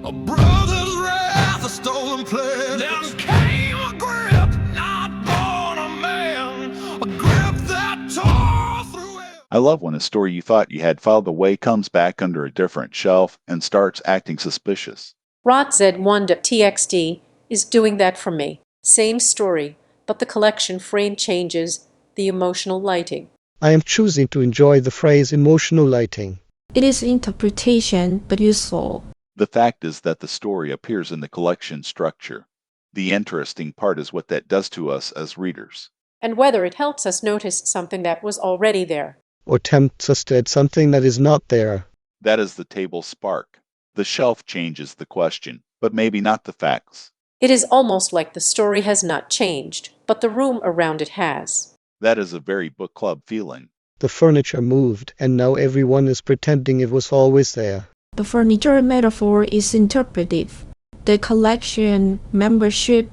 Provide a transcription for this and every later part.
A brother's wrath, a stolen pledge. Then came a grip, not born a man. A grip that tore through it. I love when a story you thought you had filed away comes back under a different shelf and starts acting suspicious. RotZ-1.txt is doing that for me. Same story, but the collection frame changes, the emotional lighting. I am choosing to enjoy the phrase emotional lighting. It is interpretation, but useful. The fact is that the story appears in the collection structure. The interesting part is what that does to us as readers. And whether it helps us notice something that was already there. Or tempts us to add something that is not there. That is the table spark. The shelf changes the question, but maybe not the facts. It is almost like the story has not changed, but the room around it has. That is a very book club feeling. The furniture moved, and now everyone is pretending it was always there. The furniture metaphor is interpretive. The collection membership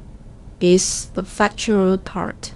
is the factual part.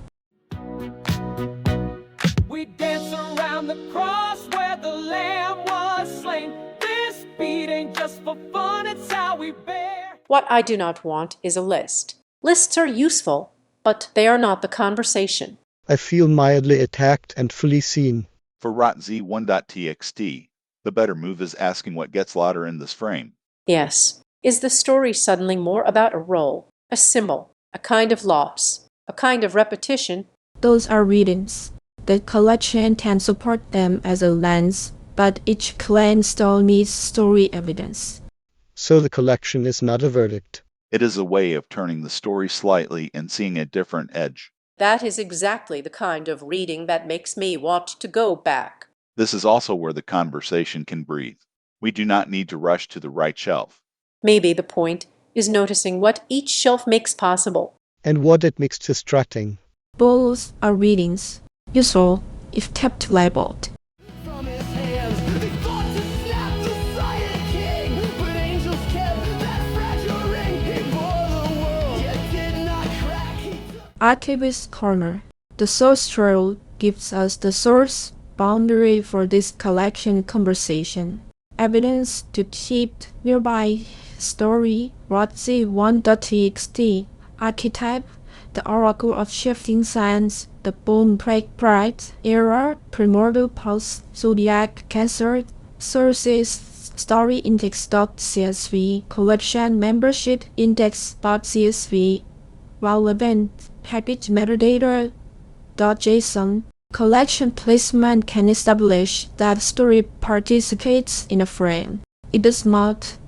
We dance around the cross where the lamb was slain. This beat ain't just for fun, it's how we bear. What I do not want is a list. Lists are useful, but they are not the conversation. I feel mildly attacked and fully seen. For RotZ-1.txt, the better move is asking what gets louder in this frame. Yes. Is the story suddenly more about a role, a symbol, a kind of loss, a kind of repetition? Those are readings. The collection can support them as a lens, but each claim still needs story evidence. So the collection is not a verdict. It is a way of turning the story slightly and seeing a different edge. That is exactly the kind of reading that makes me want to go back. This is also where the conversation can breathe. We do not need to rush to the right shelf. Maybe the point is noticing what each shelf makes possible. And what it makes distracting. Both are readings, useful if kept labeled. From his hands, they thought to snap the Zodiac king, but angels kept that fragile ring. He bore the world, yet did not crack. Archivist Corner. The source trail gives us the source boundary for this collection conversation. Evidence to keep nearby story. RotZ-1.txt. Archetype. The oracle of shifting sands. The bone break bright. Era. Primordial pulse. Zodiac. Cancer. Sources. Story index.csv. Collection membership index.csv. Relevant package metadata .json. Collection placement can establish that story participates in a frame. It does not,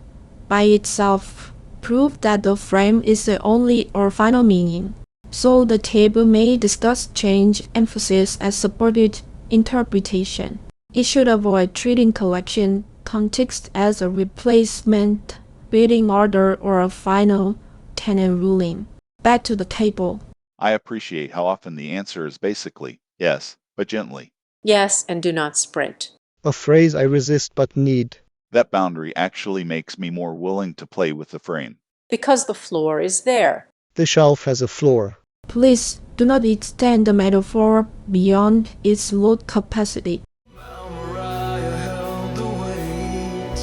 by itself, prove that the frame is the only or final meaning. So the table may discuss change emphasis as supported interpretation. It should avoid treating collection context as a replacement, bidding order, or a final tenant ruling. Back to the table. I appreciate how often the answer is basically yes, but gently. Yes, and do not sprint. A phrase I resist but need. That boundary actually makes me more willing to play with the frame. Because the floor is there. The shelf has a floor. Please do not extend the metaphor beyond its load capacity. Mariah held the weight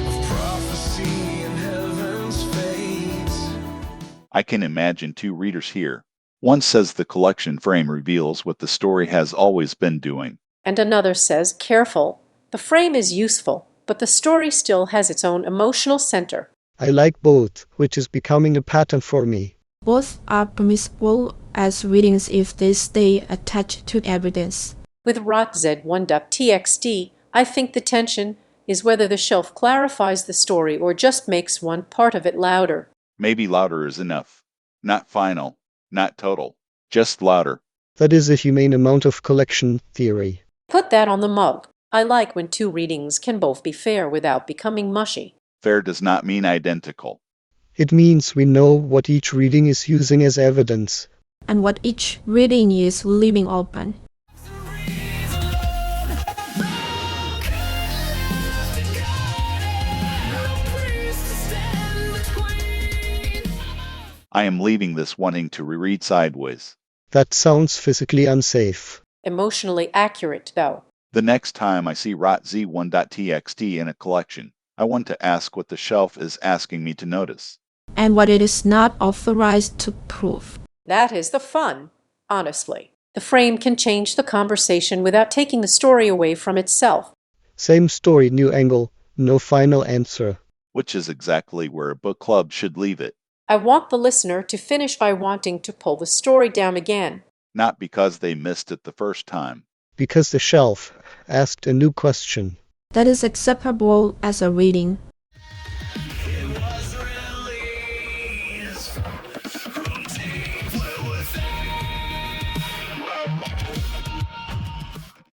of prophecy and heaven's fate. I can imagine two readers here. One says the collection frame reveals what the story has always been doing. And another says, careful, the frame is useful, but the story still has its own emotional center. I like both, which is becoming a pattern for me. Both are permissible as readings if they stay attached to evidence. With RotZ-1.txt, I think the tension is whether the shelf clarifies the story or just makes one part of it louder. Maybe louder is enough. Not final, not total, just louder. That is a humane amount of collection theory. Put that on the mug. I like when two readings can both be fair without becoming mushy. Fair does not mean identical. It means we know what each reading is using as evidence. And what each reading is leaving open. I am leaving this wanting to reread sideways. That sounds physically unsafe. Emotionally accurate, though. The next time I see RotZ-1.txt in a collection, I want to ask what the shelf is asking me to notice. and what it is not authorized to prove. That is the fun, honestly. The frame can change the conversation without taking the story away from itself. Same story, new angle, no final answer. Which is exactly where a book club should leave it. I want the listener to finish by wanting to pull the story down again. Not because they missed it the first time. Because the shelf asked a new question. That is acceptable as a reading.